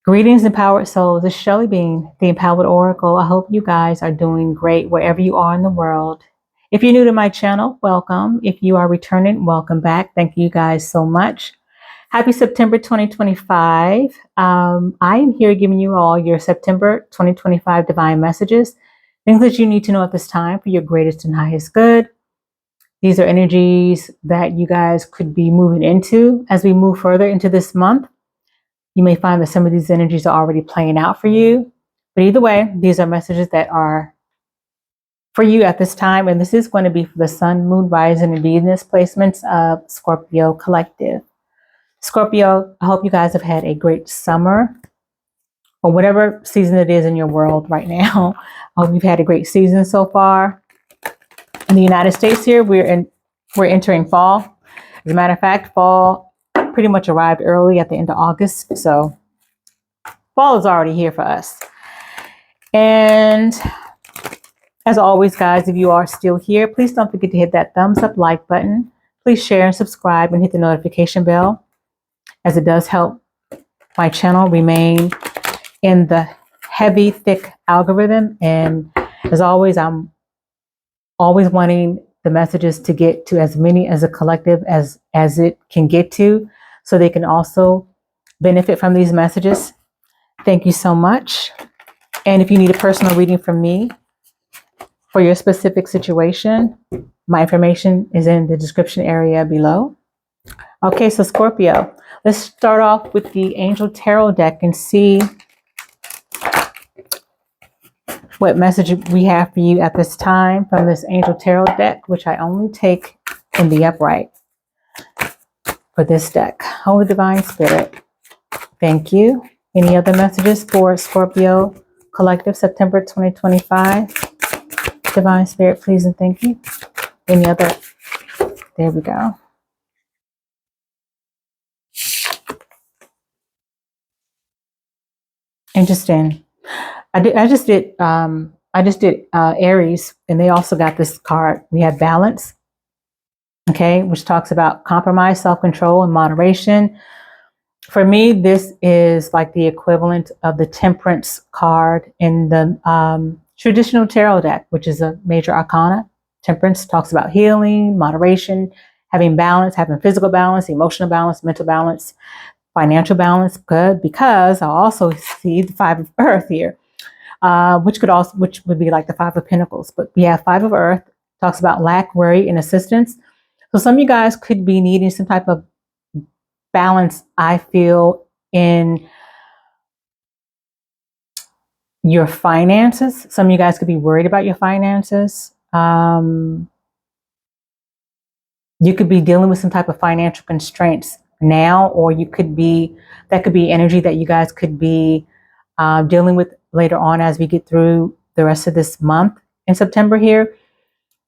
Greetings, empowered souls. It's Shelly Bean, the Empowered Oracle. I hope you guys are doing great wherever you are in the world. If you're new to my channel, welcome. If you are returning, welcome back. Thank you guys so much. Happy September 2025. I am here giving you all your September 2025 divine messages, things that you need to know at this time for your greatest and highest good. These are energies that you guys could be moving into as we move further into this month. You may find that some of these energies are already playing out for you. But either way, these are messages that are for you at this time. And this is going to be for the Sun, Moon, Rising, and Venus placements of Scorpio Collective. Scorpio, I hope you guys have had a great summer or whatever season it is in your world right now. I hope you've had a great season so far. In the United States here, we're entering fall. As a matter of fact, fall pretty much arrived early at the end of August. So fall is already here for us. And as always, guys, if you are still here, please don't forget to hit that thumbs up like button. Please share and subscribe and hit the notification bell, as it does help my channel remain in the heavy, thick algorithm. And as always, I'm always wanting the messages to get to as many as a collective as it can get to, so they can also benefit from these messages. Thank you so much. And if you need a personal reading from me for your specific situation, my information is in the description area below. Okay, so Scorpio, let's start off with the Angel Tarot deck and see what message we have for you at this time from this Angel Tarot deck, which I only take in the upright for this deck. Holy Divine Spirit, thank you. Any other messages for Scorpio Collective, September 2025? Divine Spirit, please and thank you. Any other? There we go. Interesting. I just did Aries, and they also got this card. We had Balance, okay, which talks about compromise, self-control, and moderation. For me, this is like the equivalent of the Temperance card in the traditional tarot deck, which is a major arcana. Temperance talks about healing, moderation, having balance, having physical balance, emotional balance, mental balance, financial balance. Good, because I also see the Five of Earth here, which would be like the Five of Pentacles. But we have Five of Earth, talks about lack, worry, and assistance. So some of you guys could be needing some type of balance, I feel, in your finances. Some of you guys could be worried about your finances. You could be dealing with some type of financial constraints now, or that could be energy that you guys could be dealing with later on as we get through the rest of this month in September here.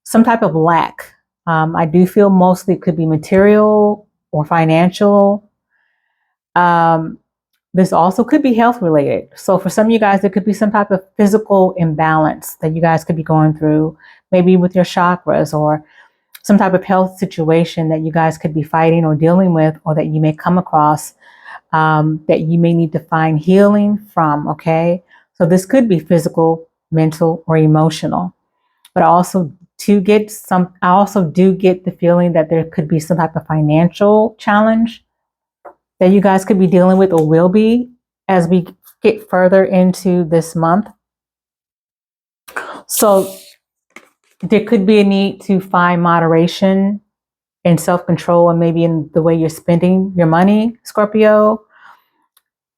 Some type of lack. I do feel mostly it could be material or financial. This also could be health related. So for some of you guys, there could be some type of physical imbalance that you guys could be going through, maybe with your chakras, or some type of health situation that you guys could be fighting or dealing with, or that you may come across that you may need to find healing from, okay? So this could be physical, mental, or emotional. But I also do get the feeling that there could be some type of financial challenge that you guys could be dealing with, or will be, as we get further into this month. So there could be a need to find moderation and self-control, and maybe in the way you're spending your money, Scorpio,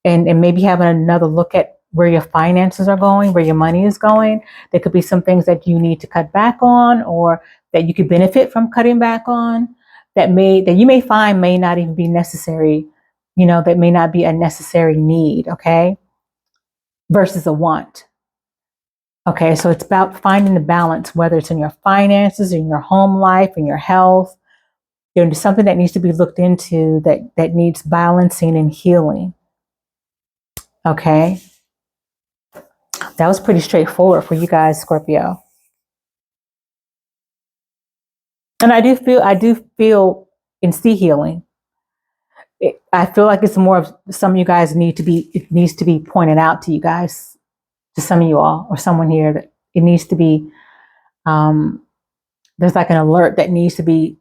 and maybe having another look at where your finances are going, where your money is going. There could be some things that you need to cut back on, or that you could benefit from cutting back on, that you may find may not even be necessary, that may not be a necessary need, okay, versus a want. Okay, so it's about finding the balance, whether it's in your finances, in your home life, in your health. There's something that needs to be looked into that needs balancing and healing. Okay. That was pretty straightforward for you guys, Scorpio. And I do feel and see healing. I feel like it's more of some of you guys it needs to be pointed out to you guys, to some of you all, or someone here, that it needs to be, there's like an alert that needs to be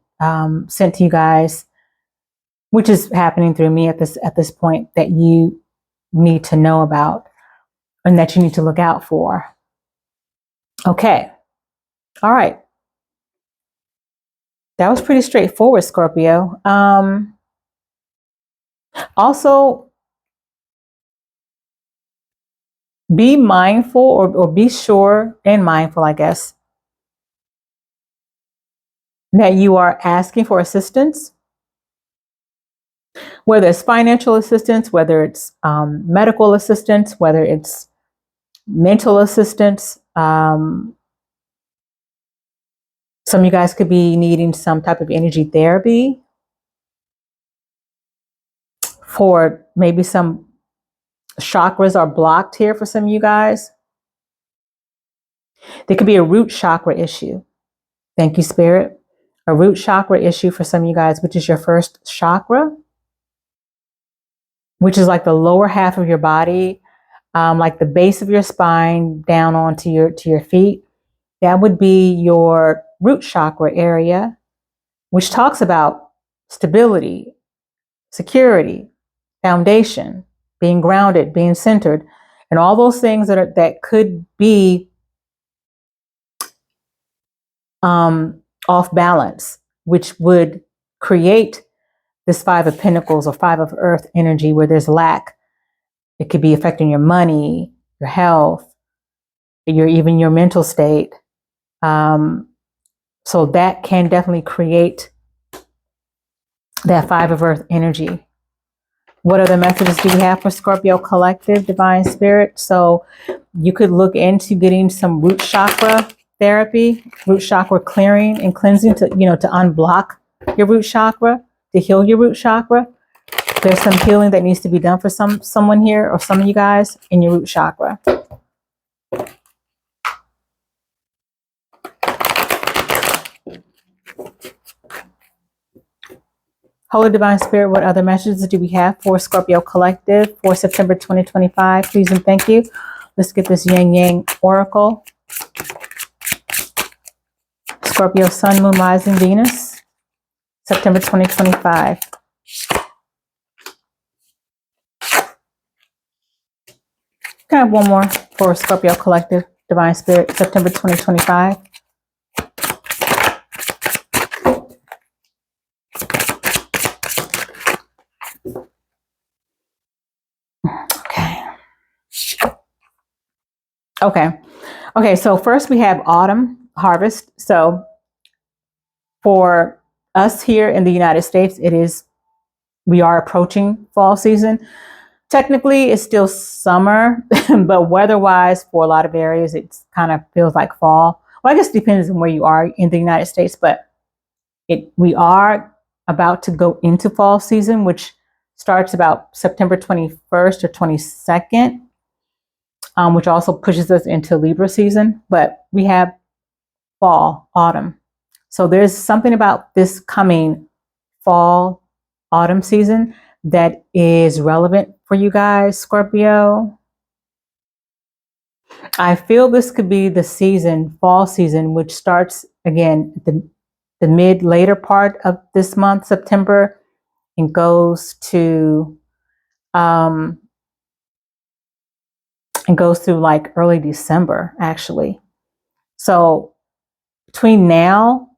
sent to you guys, which is happening through me at this point, that you need to know about and that you need to look out for. Okay. All right. That was pretty straightforward, Scorpio. Also, be mindful, or be sure and mindful, I guess, that you are asking for assistance, whether it's financial assistance, whether it's medical assistance, whether it's mental assistance. Some of you guys could be needing some type of energy therapy for maybe some chakras are blocked here for some of you guys. There could be a root chakra issue. Thank you, Spirit. A root chakra issue for some of you guys, which is your first chakra, which is like the lower half of your body, like the base of your spine down onto your feet. That would be your root chakra area, which talks about stability, security, foundation, being grounded, being centered, and all those things that could be off balance, which would create this Five of Pentacles or Five of Earth energy where there's lack. It could be affecting your money, your health, even your mental state. So that can definitely create that Five of Earth energy. What other messages do we have for Scorpio Collective, Divine Spirit? So you could look into getting some root chakra therapy, root chakra clearing and cleansing to unblock your root chakra, to heal your root chakra. There's some healing that needs to be done for someone here, or some of you guys, in your root chakra. Holy Divine Spirit, what other messages do we have for Scorpio Collective for September 2025? Please and thank you. Let's get this Yin Yang Oracle. Scorpio Sun, Moon, Rising, Venus, September 2025. Can I have one more for Scorpio Collective, Divine Spirit, September 2025? Okay, so first we have autumn harvest. So for us here in the United States, we are approaching fall season. Technically, it's still summer, but weather-wise, for a lot of areas, it kind of feels like fall. Well, I guess it depends on where you are in the United States, but we are about to go into fall season, which starts about September 21st or 22nd. Which also pushes us into Libra season, but we have fall, autumn. So there's something about this coming fall, autumn season that is relevant for you guys, Scorpio. I feel this could be the season, fall season, which starts again at the later part of this month, September, and goes to through like early December, actually. So between now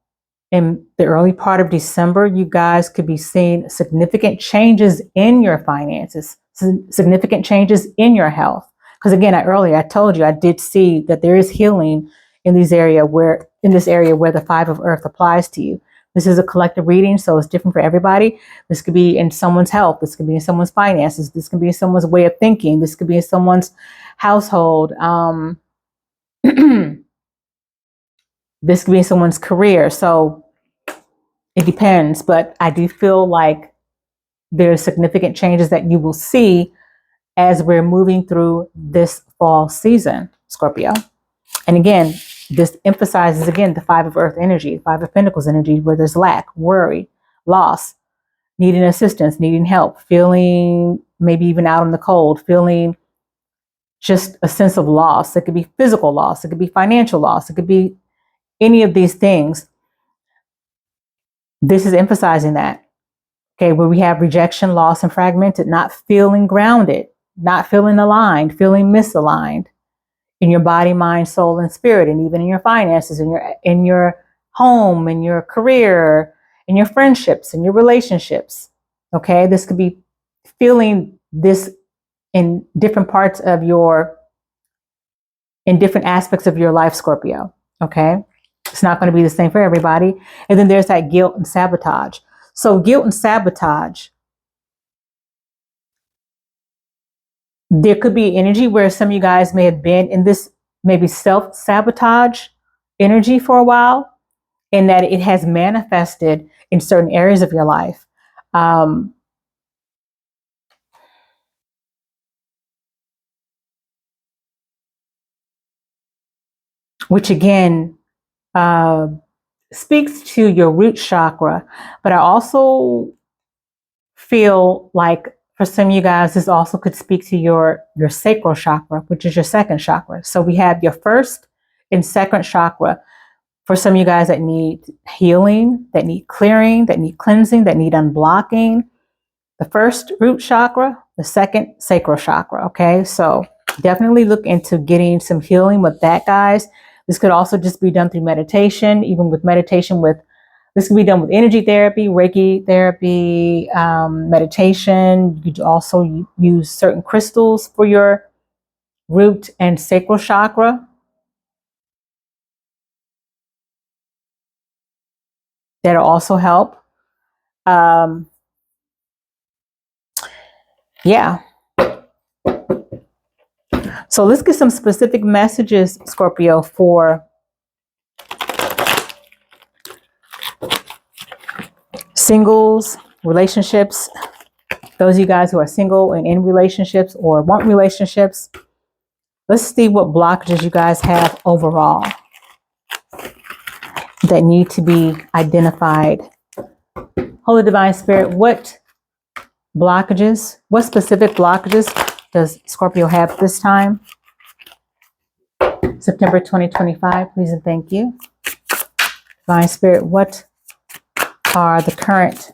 and the early part of December, you guys could be seeing significant changes in your finances, significant changes in your health. Because again, I told you, I did see that there is healing in this area where the Five of Earth applies to you. This is a collective reading, so it's different for everybody. This could be in someone's health. This could be in someone's finances. This could be in someone's way of thinking. This could be in someone's household. This could be in someone's career. So it depends, but I do feel like there's significant changes that you will see as we're moving through this fall season, Scorpio. And again, this emphasizes, again, the Five of Earth energy, Five of Pentacles energy, where there's lack, worry, loss, needing assistance, needing help, feeling maybe even out in the cold, feeling just a sense of loss. It could be physical loss. It could be financial loss. It could be any of these things. This is emphasizing that. Okay, where we have rejection, loss, and fragmented, not feeling grounded, not feeling aligned, feeling misaligned in your body, mind, soul, and spirit, and even in your finances, in your home, in your career, in your friendships, in your relationships. Okay, this could be feeling this in different parts of in different aspects of your life, Scorpio. Okay, it's not going to be the same for everybody. And then there's that guilt and sabotage. So guilt and sabotage, there could be energy where some of you guys may have been in this maybe self-sabotage energy for a while, and that it has manifested in certain areas of your life. Which again speaks to your root chakra, but I also feel like for some of you guys, this also could speak to your sacral chakra, which is your second chakra. So we have your first and second chakra for some of you guys that need healing, that need clearing, that need cleansing, that need unblocking. The first root chakra, the second sacral chakra. Okay, so definitely look into getting some healing with that, guys. This could also just be done through meditation, even with meditation this can be done with energy therapy, Reiki therapy, meditation. You could also use certain crystals for your root and sacral chakra. That'll also help. Yeah. So let's get some specific messages, Scorpio, for singles, relationships, those of you guys who are single and in relationships or want relationships. Let's see what blockages you guys have overall that need to be identified. Holy Divine Spirit, what specific blockages does Scorpio have this time? September 2025, please and thank you. Divine Spirit, what are the current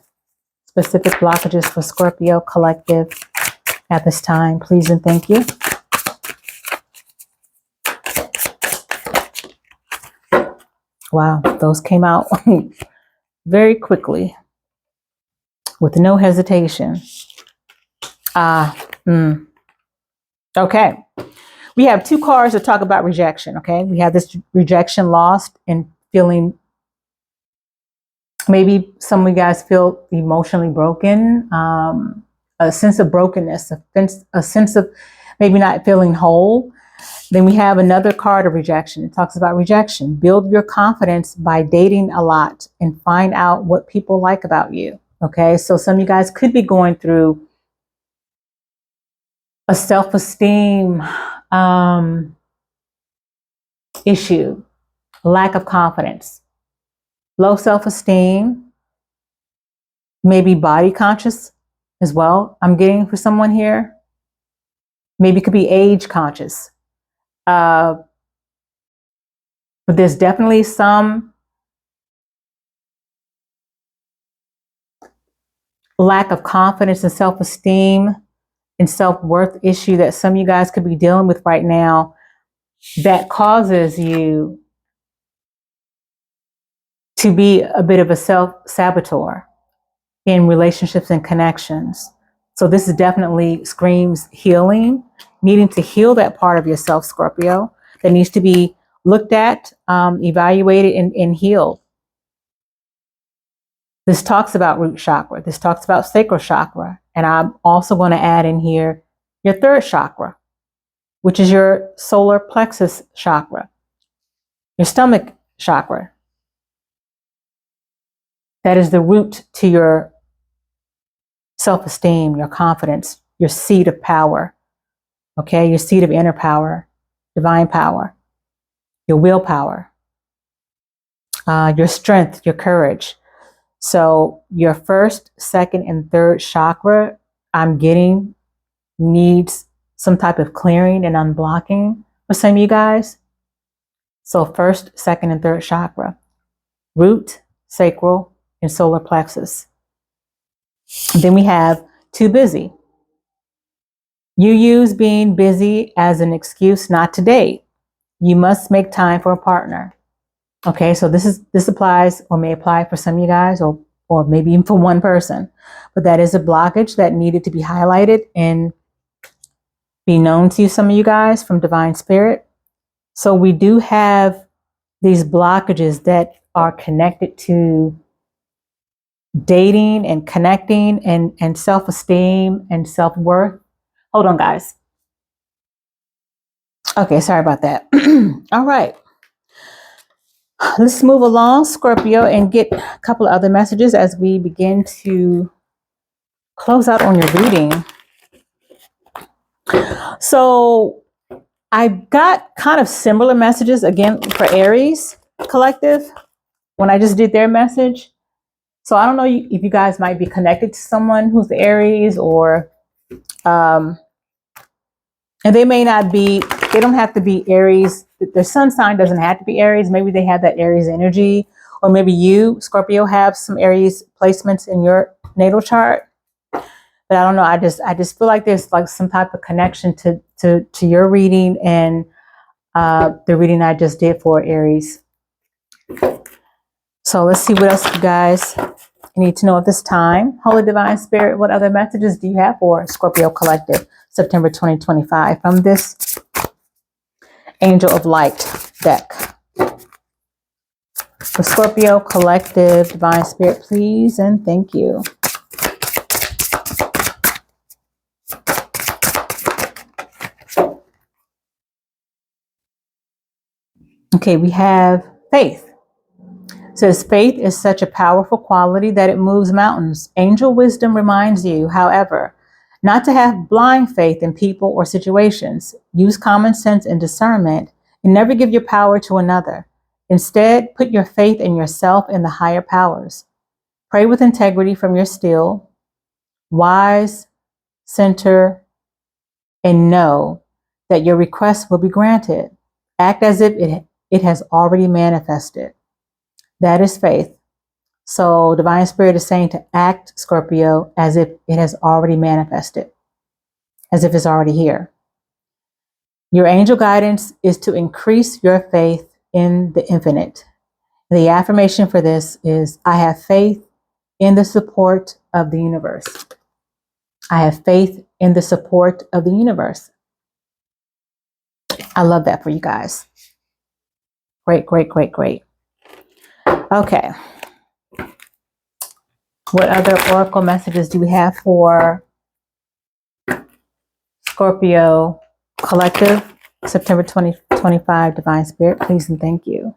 specific blockages for Scorpio collective at this time? Please and thank you. Wow, those came out very quickly with no hesitation. Okay. We have two cards to talk about rejection, okay? We have this rejection, lost, and feeling, maybe some of you guys feel emotionally broken, a sense of brokenness, a sense of maybe not feeling whole. Then we have another card of rejection. It talks about rejection. Build your confidence by dating a lot and find out what people like about you, okay? So some of you guys could be going through a self-esteem issue, lack of confidence, low self-esteem, maybe body conscious as well. I'm getting for someone here. Maybe it could be age conscious. But there's definitely some lack of confidence and self-esteem and self-worth issue that some of you guys could be dealing with right now that causes you to be a bit of a self-saboteur in relationships and connections. So this is definitely screams healing, needing to heal that part of yourself, Scorpio, that needs to be looked at, evaluated, and healed. This talks about root chakra. This talks about sacral chakra. And I'm also going to add in here your third chakra, which is your solar plexus chakra, your stomach chakra. That is the root to your self-esteem, your confidence, your seat of power, okay? Your seat of inner power, divine power, your willpower, your strength, your courage. So your first, second, and third chakra, I'm getting, needs some type of clearing and unblocking for some of you guys. So first, second, and third chakra, root, sacral, and solar plexus. And then we have too busy. You use being busy as an excuse not to date. You must make time for a partner. Okay, so this applies or may apply for some of you guys, or maybe even for one person. But that is a blockage that needed to be highlighted and be known to some of you guys from Divine Spirit. So we do have these blockages that are connected to dating and connecting and self-esteem and self-worth. Hold on, guys. Okay, sorry about that. All right. Let's move along, Scorpio, and get a couple of other messages as we begin to close out on your reading. So I got kind of similar messages again for Aries collective when I just did their message. So I don't know if you guys might be connected to someone who's Aries, or and they may not be, they don't have to be Aries. Their sun sign doesn't have to be Aries. Maybe they have that Aries energy, or maybe you, Scorpio, have some Aries placements in your natal chart. But I don't know. I just feel like there's like some type of connection to your reading and the reading I just did for Aries. So let's see what else you guys need to know at this time. Holy Divine Spirit, what other messages do you have for Scorpio Collective, September 2025, from this Angel of Light deck? For Scorpio Collective, Divine Spirit, please and thank you. Okay, we have faith. It says faith is such a powerful quality that it moves mountains. Angel wisdom reminds you, however, not to have blind faith in people or situations. Use common sense and discernment, and never give your power to another. Instead, put your faith in yourself and the higher powers. Pray with integrity from your still, wise center, and know that your request will be granted. Act as if it has already manifested. That is faith. So Divine Spirit is saying to act, Scorpio, as if it has already manifested, as if it's already here. Your angel guidance is to increase your faith in the infinite. The affirmation for this is, I have faith in the support of the universe. I have faith in the support of the universe. I love that for you guys. Great, great, great, great. Okay. What other oracle messages do we have for Scorpio Collective, September 2025, Divine Spirit, please and thank you.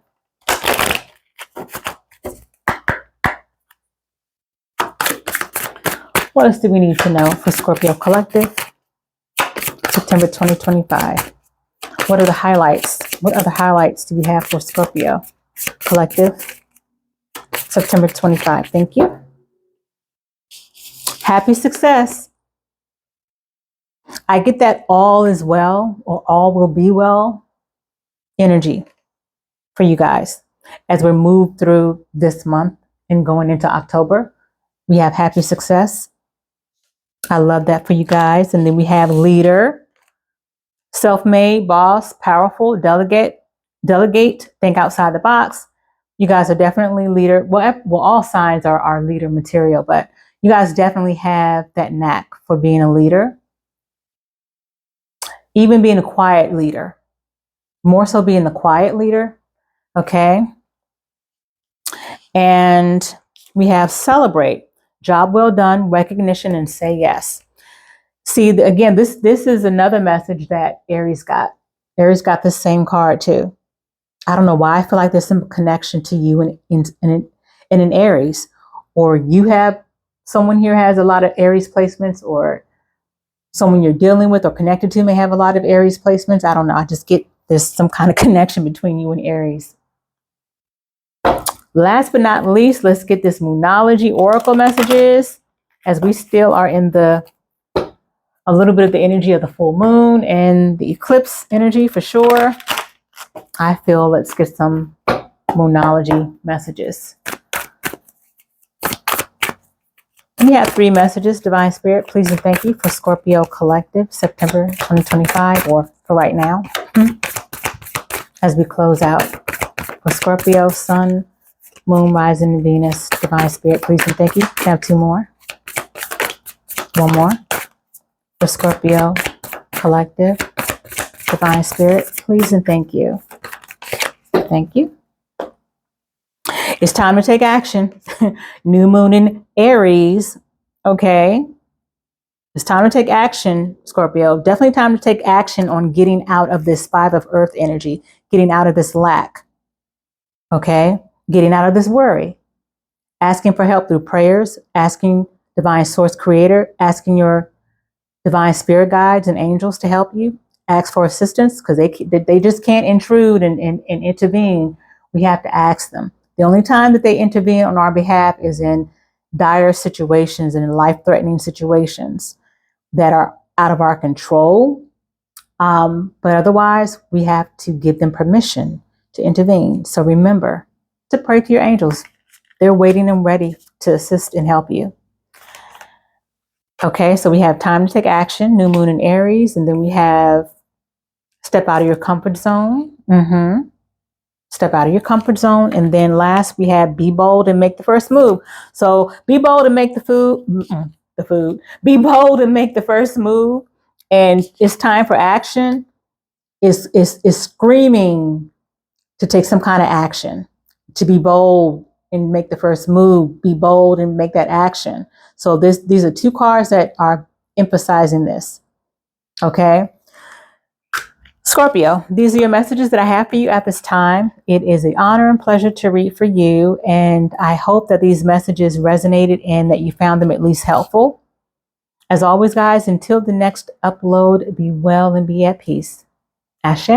What else do we need to know for Scorpio Collective, September 2025? What are the highlights? What other highlights do we have for Scorpio Collective, September 25? Thank you. Happy success. I get that all is well, or all will be well energy for you guys as we move through this month and going into October. We have happy success. I love that for you guys. And then we have leader, self-made, boss, powerful, delegate, think outside the box. You guys are definitely leader. Well, all signs are leader material, but you guys definitely have that knack for being a leader. Even being a quiet leader, more so being the quiet leader. Okay. And we have celebrate, job well done, recognition, and say yes. See, again, this is another message that Aries got. Aries got the same card too. I don't know why. I feel like there's some connection to you in an Aries, or you have someone here has a lot of Aries placements, or someone you're dealing with or connected to may have a lot of Aries placements. I don't know. I just get there's some kind of connection between you and Aries. Last but not least, let's get this Moonology Oracle messages, as we still are in a little bit of the energy of the full moon and the eclipse energy for sure. I feel let's get some Moonology messages. And we have 3 messages. Divine Spirit, please and thank you for Scorpio Collective, September 2025, or for right now. As we close out for Scorpio, Sun, Moon, Rising, and Venus. Divine Spirit, please and thank you. We have 2 more. 1 more. For Scorpio Collective, Divine Spirit, please and thank you. Thank you. It's time to take action. New moon in Aries. Okay. It's time to take action, Scorpio. Definitely time to take action on getting out of this 5 of Earth energy, getting out of this lack. Okay. Getting out of this worry. Asking for help through prayers, asking Divine Source Creator, asking your Divine Spirit guides and angels to help you. Ask for assistance because they just can't intrude and intervene. We have to ask them. The only time that they intervene on our behalf is in dire situations and in life-threatening situations that are out of our control. But otherwise, we have to give them permission to intervene. So remember to pray to your angels. They're waiting and ready to assist and help you. Okay, so we have time to take action, new moon in Aries, and then we have step out of your comfort zone. Step out of your comfort zone. And then last, we have be bold and make the first move. So be bold and make be bold and make the first move. And it's time for action. Is screaming to take some kind of action, to be bold and make the first move, be bold and make that action. So these are 2 cards that are emphasizing this. Okay. Scorpio, these are your messages that I have for you at this time. It is an honor and pleasure to read for you. And I hope that these messages resonated and that you found them at least helpful. As always, guys, until the next upload, be well and be at peace. Ashe.